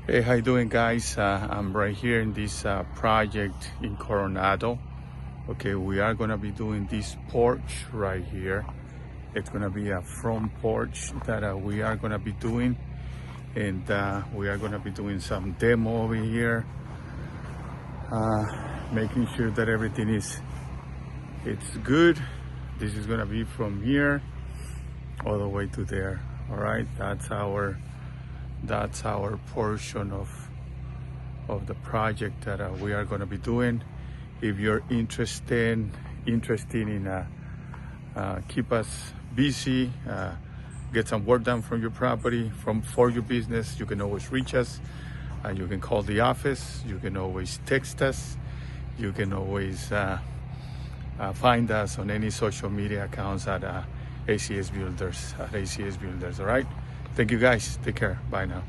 Hey, how you doing, guys? I'm right here in this project in Coronado. Okay, we are gonna be doing this porch right here. It's gonna be a front porch that we are gonna be doing, and we are gonna be doing some demo over here, making sure that everything it's good. This is gonna be from here all the way to there. All right, that's our portion of the project that we are going to be doing. If you're interested in keep us busy, get some work done from your property, for your business, you can always reach us. You can call the office. You can always text us. You can always find us on any social media accounts at AZH Builders. All right. Thank you, guys. Take care. Bye now.